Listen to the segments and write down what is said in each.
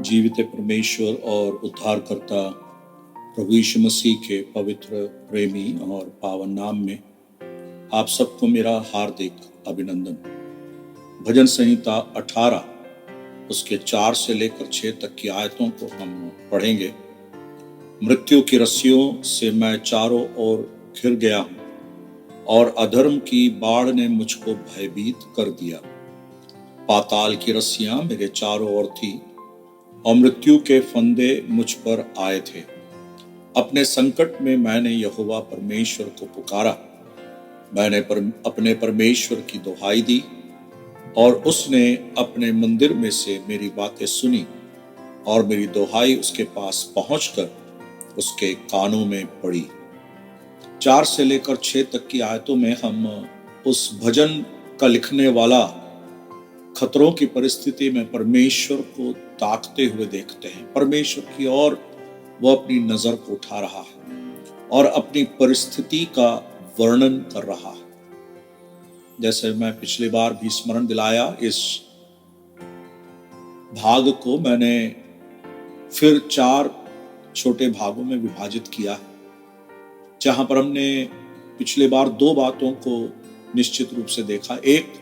जीवित परमेश्वर और उद्धारकर्ता प्रभु यीशु मसीह के पवित्र, प्रेमी और पावन नाम में आप सबको मेरा हार्दिक अभिनंदन। भजन संहिता 18 उसके 4 से लेकर 6 तक की आयतों को हम पढ़ेंगे। मृत्यु की रस्सियों से मैं चारों ओर घिर गया हूं और अधर्म की बाढ़ ने मुझको भयभीत कर दिया। पाताल की रस्सियां मेरे चारों ओर थी और मृत्यु के फंदे मुझ पर आए थे। अपने संकट में मैंने यहोवा परमेश्वर को पुकारा। मैंने अपने परमेश्वर की दुहाई दी और उसने अपने मंदिर में से मेरी बातें सुनी और मेरी दुहाई उसके पास पहुंचकर उसके कानों में पड़ी। 4 से लेकर 6 तक की आयतों में हम उस भजन का लिखने वाला खतरों की परिस्थिति में परमेश्वर को ताकते हुए देखते हैं। परमेश्वर की ओर वो अपनी नजर को उठा रहा है और अपनी परिस्थिति का वर्णन कर रहा है। जैसे मैं पिछली बार भी स्मरण दिलाया, इस भाग को मैंने फिर 4 छोटे भागों में विभाजित किया है, जहां पर हमने पिछली बार 2 बातों को निश्चित रूप से देखा। एक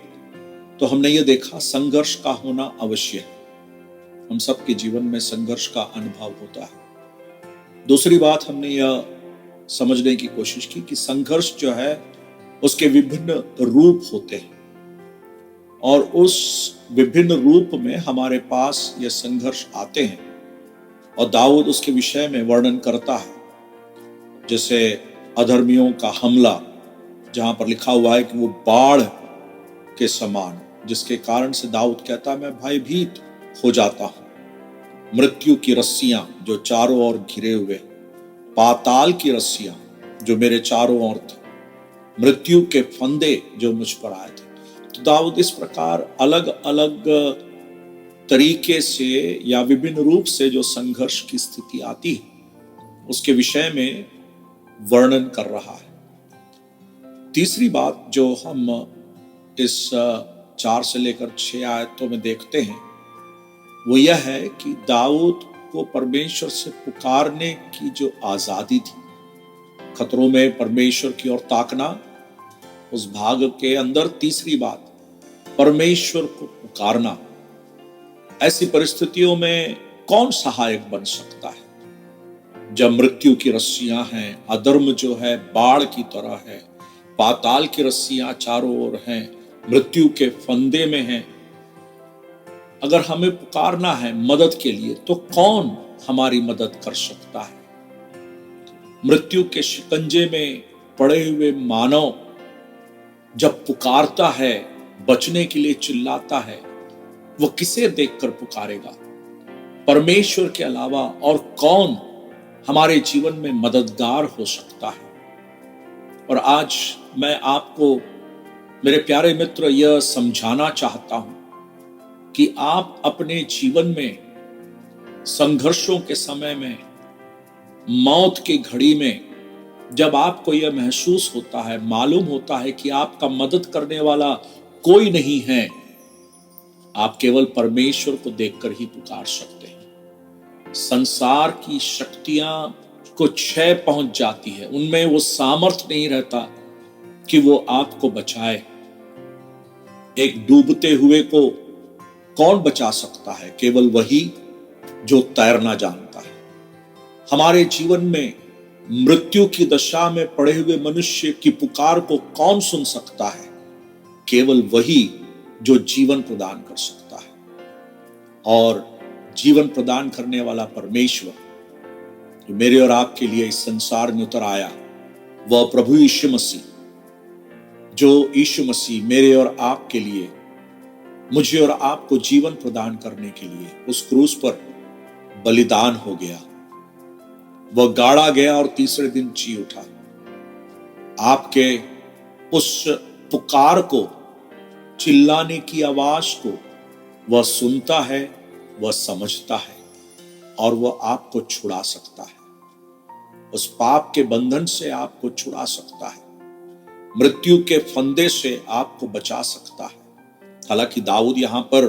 तो हमने ये देखा, संघर्ष का होना अवश्य है। हम सबके जीवन में संघर्ष का अनुभव होता है। दूसरी बात हमने यह समझने की कोशिश की कि संघर्ष जो है उसके विभिन्न रूप होते हैं और उस विभिन्न रूप में हमारे पास ये संघर्ष आते हैं और दाऊद उसके विषय में वर्णन करता है। जैसे अधर्मियों का हमला, जहां पर लिखा हुआ है कि वो बाढ़ के समान, जिसके कारण से दाऊद कहता है मैं भयभीत हो जाता हूं। मृत्यु की रस्सियां जो चारों ओर घिरे हुए, पाताल की रस्सियां जो मेरे चारों ओर थी, मृत्यु के फंदे जो मुझ पर आए थे। तो दाऊद इस प्रकार अलग अलग तरीके से या विभिन्न रूप से जो संघर्ष की स्थिति आती है उसके विषय में वर्णन कर रहा है। तीसरी बात जो हम इस 4 से लेकर 6 आयतों में देखते हैं वो यह है कि दाऊद को परमेश्वर से पुकारने की जो आजादी थी, खतरों में परमेश्वर की ओर ताकना। उस भाग के अंदर तीसरी बात, परमेश्वर को पुकारना। ऐसी परिस्थितियों में कौन सहायक बन सकता है जब मृत्यु की रस्सियां हैं, अधर्म जो है बाढ़ की तरह है, पाताल की रस्सियां चारों ओर हैं, मृत्यु के फंदे में हैं। अगर हमें पुकारना है मदद के लिए तो कौन हमारी मदद कर सकता है? मृत्यु के शिकंजे में पड़े हुए मानव जब पुकारता है, बचने के लिए चिल्लाता है, वो किसे देखकर पुकारेगा? परमेश्वर के अलावा और कौन हमारे जीवन में मददगार हो सकता है? और आज मैं आपको मेरे प्यारे मित्र यह समझाना चाहता हूं कि आप अपने जीवन में संघर्षों के समय में, मौत की घड़ी में, जब आपको यह महसूस होता है, मालूम होता है कि आपका मदद करने वाला कोई नहीं है, आप केवल परमेश्वर को देखकर ही पुकार सकते हैं। संसार की शक्तियां को क्षय पहुंच जाती है, उनमें वो सामर्थ्य नहीं रहता कि वो आपको बचाए। एक डूबते हुए को कौन बचा सकता है? केवल वही जो तैरना जानता है। हमारे जीवन में मृत्यु की दशा में पड़े हुए मनुष्य की पुकार को कौन सुन सकता है? केवल वही जो जीवन प्रदान कर सकता है। और जीवन प्रदान करने वाला परमेश्वर जो मेरे और आपके लिए इस संसार में उतर आया, वह प्रभु यीशु मसीह, जो यीशु मसीह मेरे और आपके लिए, मुझे और आपको जीवन प्रदान करने के लिए उस क्रूस पर बलिदान हो गया। वह गाड़ा गया और तीसरे दिन जी उठा। आपके उस पुकार को, चिल्लाने की आवाज को वह सुनता है, वह समझता है और वह आपको छुड़ा सकता है। उस पाप के बंधन से आपको छुड़ा सकता है, मृत्यु के फंदे से आपको बचा सकता है। हालांकि दाऊद यहां पर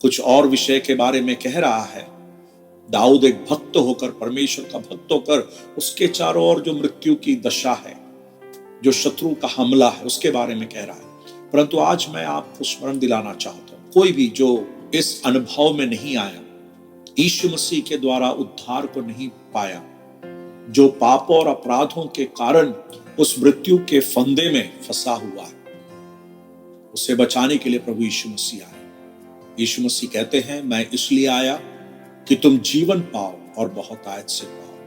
कुछ और विषय के बारे में कह रहा है, दाऊद एक भक्त होकर, परमेश्वर का भक्त होकर, उसके चारों ओर जो मृत्यु की दशा है, जो शत्रु का हमला है, उसके बारे में कह रहा है। परंतु आज मैं आपको स्मरण दिलाना चाहता हूं, कोई भी जो इस अनुभव में नहीं आया, यीशु मसीह के द्वारा उद्धार को नहीं पाया, जो पापों और अपराधों के कारण उस मृत्यु के फंदे में फंसा हुआ है, उसे बचाने के लिए प्रभु यीशु मसीह आए। यीशु मसीह कहते हैं, मैं इसलिए आया कि तुम जीवन पाओ और बहुतायत से पाओ।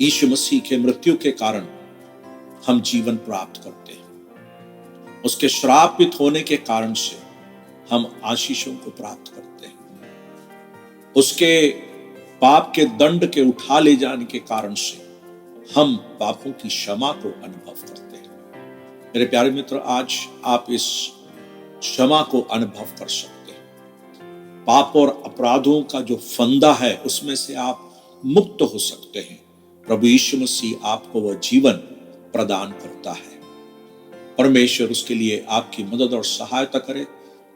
यीशु मसीह के मृत्यु के कारण हम जीवन प्राप्त करते हैं। उसके श्रापित होने के कारण से हम आशीषों को प्राप्त करते हैं। उसके पाप के दंड के उठा ले जाने के कारण से हम पापों की क्षमा को अनुभव करते हैं। मेरे प्यारे मित्र, आज आप इस क्षमा को अनुभव कर सकते हैं। पाप और अपराधों का जो फंदा है, उसमें से आप मुक्त हो सकते हैं। प्रभु यीशु मसीह आपको वह जीवन प्रदान करता है। परमेश्वर उसके लिए आपकी मदद और सहायता करे।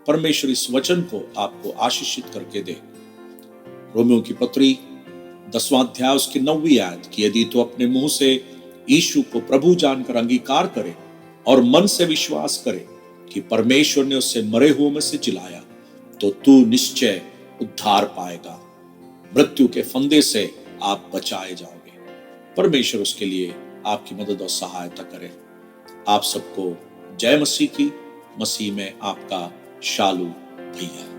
परमेश्वर इस वचन को आपको आशीषित करके दे। रोमियो की पत्री 10वां अध्याय उसकी 9वीं आयत कि यदि तू अपने मुंह से यीशु को प्रभु जानकर अंगीकार करे और मन से विश्वास करे कि परमेश्वर ने उससे मरे हुओं में से जिलाया, तो तू निश्चय उद्धार पाएगा। मृत्यु के फंदे से आप बचाए जाओगे। परमेश्वर उसके लिए आपकी मदद और सहायता करे। आप सबको जय मसीह की। मसीह में आपका शालू भैया।